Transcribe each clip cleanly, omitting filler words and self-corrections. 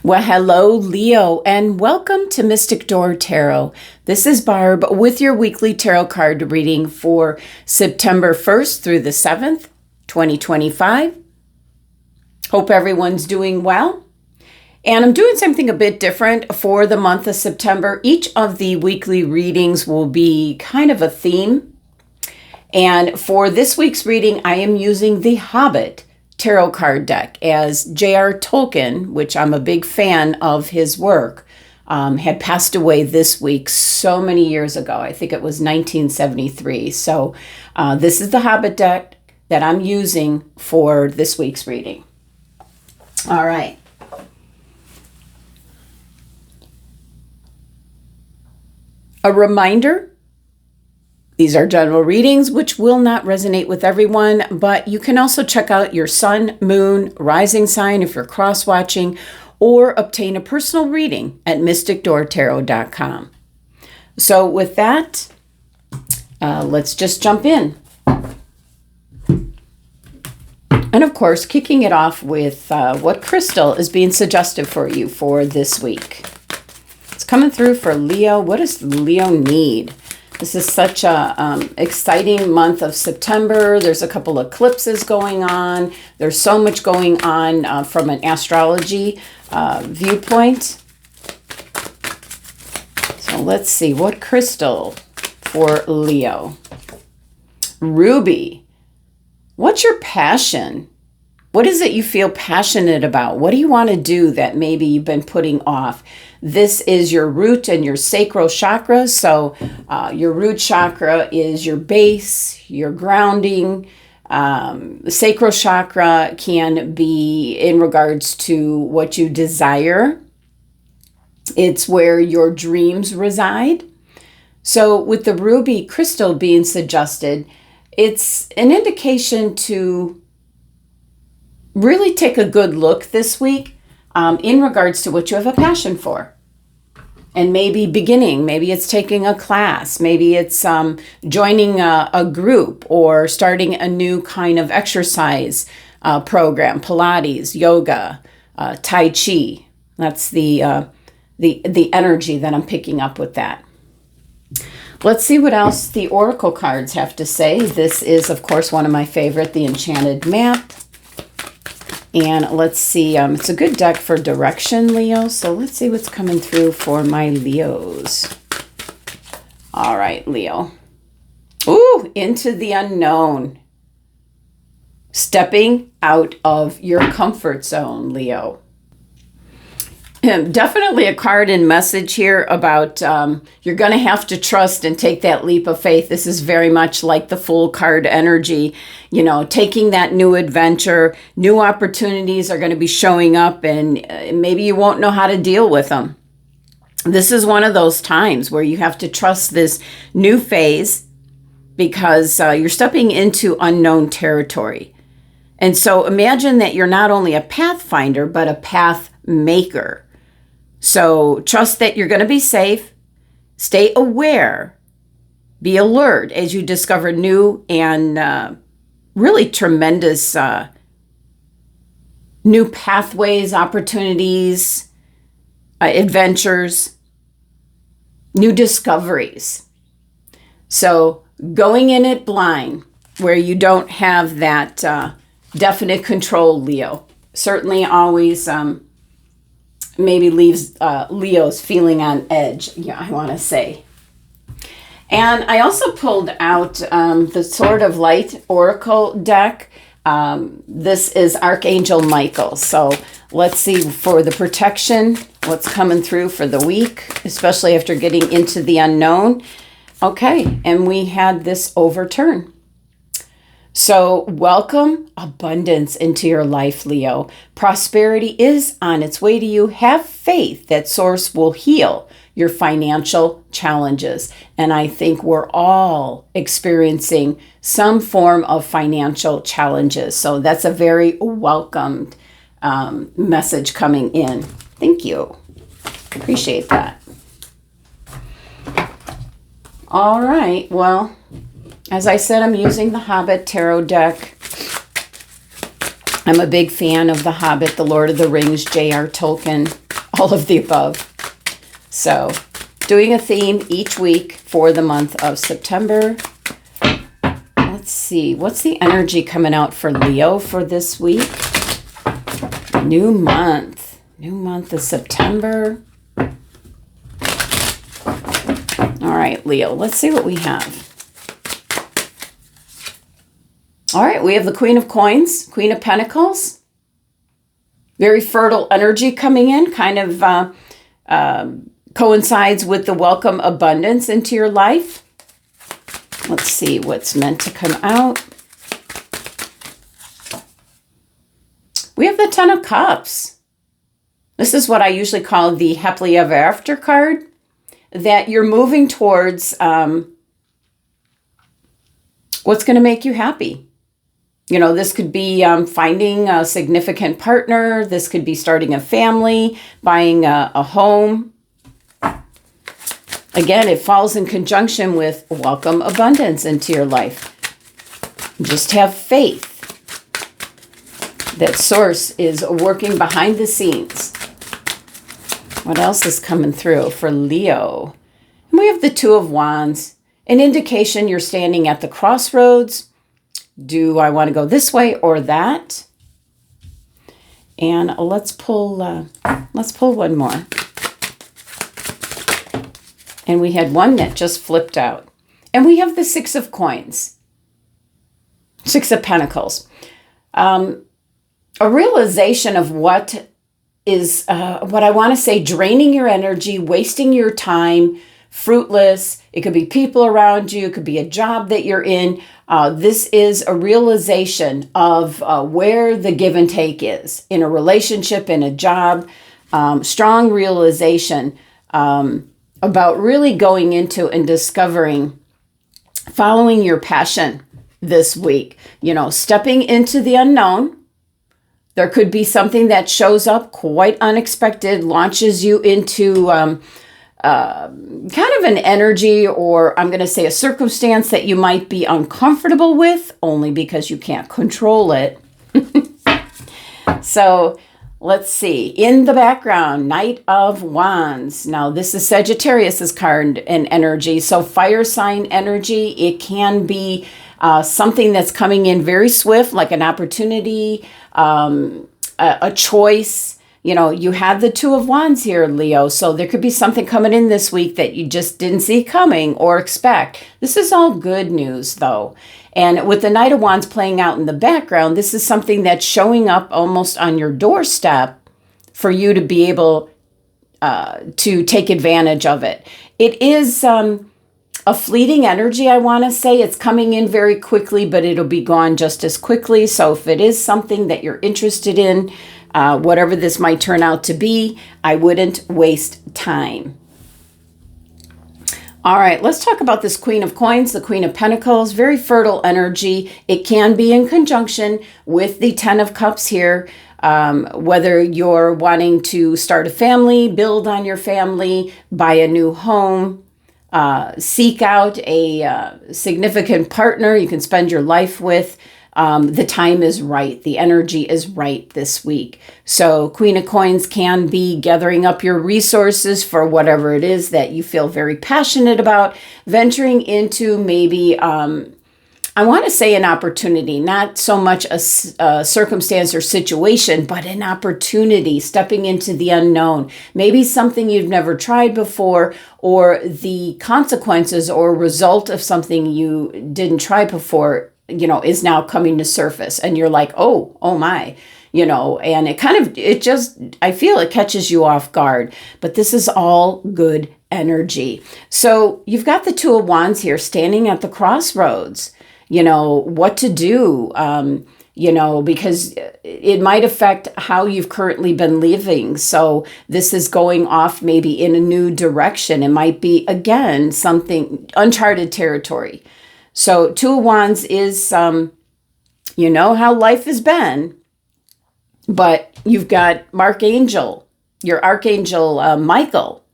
Well, hello, Leo, and welcome to Mystic Door Tarot. This is Barb with your weekly tarot card reading for September 1st through the 7th, 2025. Hope everyone's doing well. And I'm doing something a bit different for the month of September. Each of the weekly readings will be kind of a theme. And for this week's reading, I am using the Hobbit tarot card deck, as J.R. Tolkien, which I'm a big fan of his work, had passed away this week so many years ago. I think it was 1973. So this is the Hobbit deck that I'm using for this week's reading. All right. A reminder, these are general readings which will not resonate with everyone, but you can also check out your sun, moon, rising sign if you're cross-watching, or obtain a personal reading at mysticdoortarot.com. So with that, let's just jump in. And of course, kicking it off with what crystal is being suggested for you for this week. It's coming through for Leo. What does Leo need? This is such a exciting month of September. There's a couple of eclipses going on. There's so much going on from an astrology viewpoint. So let's see, what crystal for Leo? Ruby. What's your passion? What is it you feel passionate about? What do you want to do that maybe you've been putting off? This is your root and your sacral chakra. So your root chakra is your base, your grounding. The sacral chakra can be in regards to what you desire. It's where your dreams reside. So with the ruby crystal being suggested, it's an indication to really take a good look this week in regards to what you have a passion for. And maybe maybe it's taking a class, maybe it's joining a group or starting a new kind of exercise program, Pilates, yoga, Tai Chi. That's the energy that I'm picking up with that. Let's see what else the oracle cards have to say. This is, of course, one of my favorite, the Enchanted map. And let's see, it's a good deck for direction, Leo. So let's see what's coming through for my Leos. All right, Leo. Ooh, into the unknown. Stepping out of your comfort zone, Leo. Definitely a card and message here about you're going to have to trust and take that leap of faith. This is very much like the Fool card energy, you know, taking that new adventure. New opportunities are going to be showing up and maybe you won't know how to deal with them. This is one of those times where you have to trust this new phase because you're stepping into unknown territory. And so imagine that you're not only a pathfinder, but a path maker. So trust that you're going to be safe, stay aware, be alert as you discover new and really tremendous new pathways, opportunities, adventures, new discoveries. So going in it blind where you don't have that definite control, Leo, certainly always maybe leaves Leo's feeling on edge, yeah, I want to say. And I also pulled out the Sword of Light Oracle deck. This is Archangel Michael. So let's see for the protection, what's coming through for the week, especially after getting into the unknown. Okay, and we had this overturn. So welcome abundance into your life, Leo. Prosperity is on its way to you. Have faith that Source will heal your financial challenges. And I think we're all experiencing some form of financial challenges. So that's a very welcomed message coming in. Thank you. Appreciate that. All right, well, as I said, I'm using the Hobbit tarot deck. I'm a big fan of The Hobbit, The Lord of the Rings, J.R. Tolkien. all of the above. So doing a theme each week for the month of September. Let's see, what's the energy coming out for Leo for this week? New month of September. All right, Leo, let's see what we have. All right, we have the Queen of Coins, Queen of Pentacles. Very fertile energy coming in, kind of coincides with the welcome abundance into your life. Let's see what's meant to come out. We have the Ten of Cups. This is what I usually call the happily ever after card, that you're moving towards what's going to make you happy. You know, this could be finding a significant partner. This could be starting a family, buying a home. Again, it falls in conjunction with welcome abundance into your life. Just have faith that Source is working behind the scenes. What else is coming through for Leo? And we have the Two of Wands, an indication you're standing at the crossroads. Do I want to go this way or that? And let's pull one more. And we had one that just flipped out. And we have the Six of Coins. Six of Pentacles. A realization of what is, what I want to say, draining your energy, wasting your time, fruitless. It could be people around you. It could be a job that you're in. This is a realization of where the give and take is in a relationship, in a job. Strong realization about really going into and discovering, following your passion this week. You know, stepping into the unknown. There could be something that shows up quite unexpected, launches you into kind of an energy, or I'm going to say a circumstance that you might be uncomfortable with only because you can't control it. So let's see. In the background, Knight of Wands. Now, this is Sagittarius's card and energy. So fire sign energy. It can be something that's coming in very swift, like an opportunity, a choice. You know, you have the Two of Wands here, Leo. So there could be something coming in this week that you just didn't see coming or expect. This is all good news, though. And with the Knight of Wands playing out in the background, this is something that's showing up almost on your doorstep for you to be able to take advantage of it. It is a fleeting energy, I want to say. It's coming in very quickly, but it'll be gone just as quickly. So if it is something that you're interested in, whatever this might turn out to be, I wouldn't waste time. All right, let's talk about this Queen of Coins, the Queen of Pentacles. Very fertile energy. It can be in conjunction with the Ten of Cups here. Whether you're wanting to start a family, build on your family, buy a new home, seek out a significant partner you can spend your life with. The time is right. The energy is right this week. So Queen of Coins can be gathering up your resources for whatever it is that you feel very passionate about, venturing into maybe, I want to say an opportunity, not so much a circumstance or situation, but an opportunity, stepping into the unknown, maybe something you've never tried before, or the consequences or result of something you didn't try before, you know, is now coming to surface, and you're like, oh my, you know, and I feel it catches you off guard, but this is all good energy. So you've got the Two of Wands here standing at the crossroads, you know, what to do, you know, because it might affect how you've currently been living. So this is going off maybe in a new direction. It might be, again, something uncharted territory. So Two of Wands is, you know how life has been, but you've got your Archangel Michael,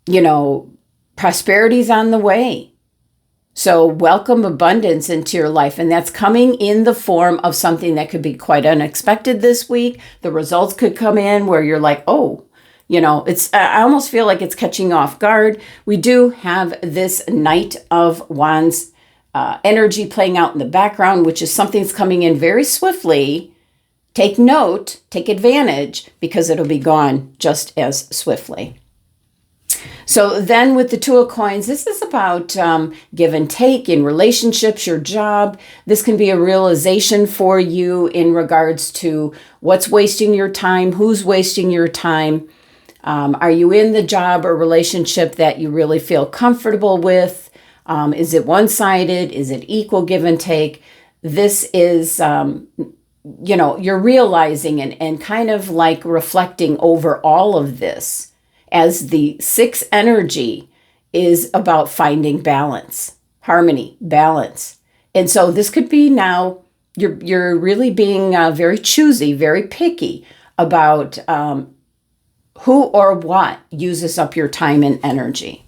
you know, prosperity's on the way. So welcome abundance into your life. And that's coming in the form of something that could be quite unexpected this week. The results could come in where you're like, oh, I almost feel like it's catching you off guard. We do have this Knight of Wands energy playing out in the background, which is something that's coming in very swiftly. Take note, take advantage, because it'll be gone just as swiftly. So then with the Two of Coins, this is about give and take in relationships, your job. This can be a realization for you in regards to what's wasting your time, who's wasting your time. Are you in the job or relationship that you really feel comfortable with? Is it one-sided? Is it equal give and take? This is, you're realizing and kind of like reflecting over all of this, as the 6 energy is about finding balance, harmony, balance. And so this could be now, you're really being very choosy, very picky about who or what uses up your time and energy.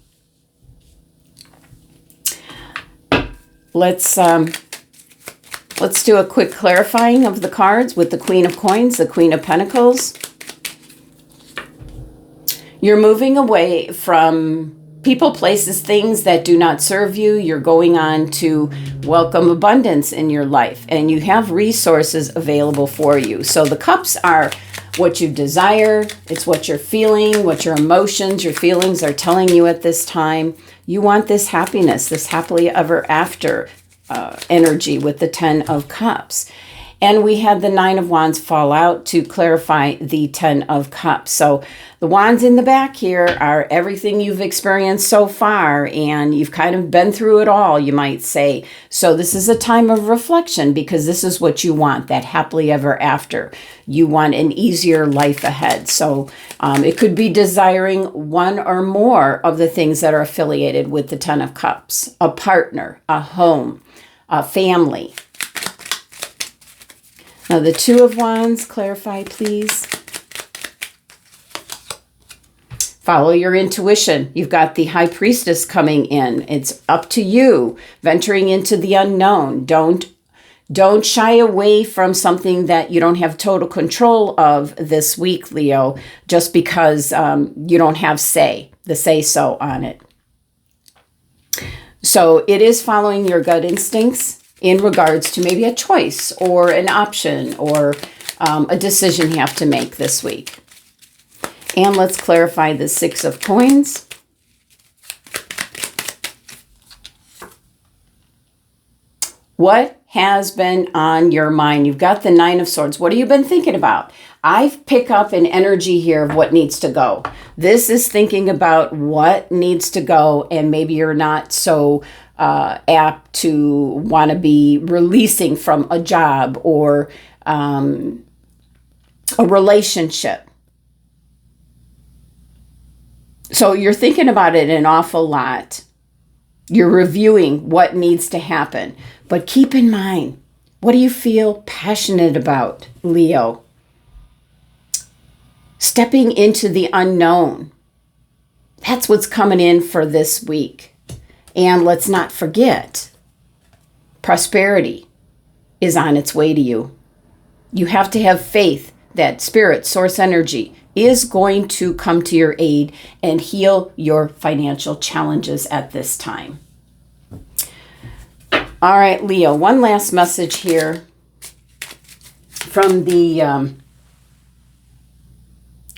Let's do a quick clarifying of the cards with the Queen of Coins, the Queen of Pentacles. You're moving away from people, places, things that do not serve you. You're going on to welcome abundance in your life, and you have resources available for you. So the cups are what you desire. It's what you're feeling, what your emotions, your feelings are telling you at this time. You want this happiness, this happily ever after energy with the 10 of Cups. And we had the 9 of Wands fall out to clarify the 10 of Cups. So the wands in the back here are everything you've experienced so far, and you've kind of been through it all, you might say. So this is a time of reflection, because this is what you want, that happily ever after. You want an easier life ahead. So it could be desiring one or more of the things that are affiliated with the 10 of Cups: a partner, a home, a family. Now the 2 of Wands, clarify please. Follow your intuition. You've got the High Priestess coming in. It's up to you, venturing into the unknown. Don't shy away from something that you don't have total control of this week, Leo, just because you don't have the say-so on it. So it is following your gut instincts in regards to maybe a choice or an option or a decision you have to make this week. And let's clarify the 6 of Coins. What has been on your mind? You've got the 9 of Swords. What have you been thinking about? I pick up an energy here of what needs to go. This is thinking about what needs to go, and maybe you're not so apt to want to be releasing from a job or a relationship. So you're thinking about it an awful lot. You're reviewing what needs to happen. But keep in mind, what do you feel passionate about, Leo? Stepping into the unknown. That's what's coming in for this week. And let's not forget, prosperity is on its way to you. You have to have faith that spirit, source energy, is going to come to your aid and heal your financial challenges at this time. All right, Leo, one last message here from the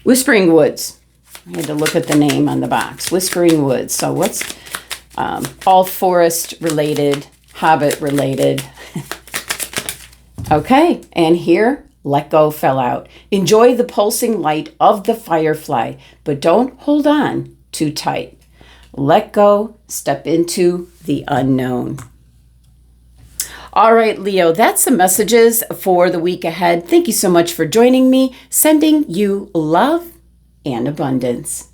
Whispering Woods. I had to look at the name on the box. Whispering Woods. So what's all forest related, Hobbit related. Okay, and here, let go fell out. Enjoy the pulsing light of the firefly, but don't hold on too tight. Let go, step into the unknown. All right, Leo, that's the messages for the week ahead. Thank you so much for joining me. Sending you love and abundance.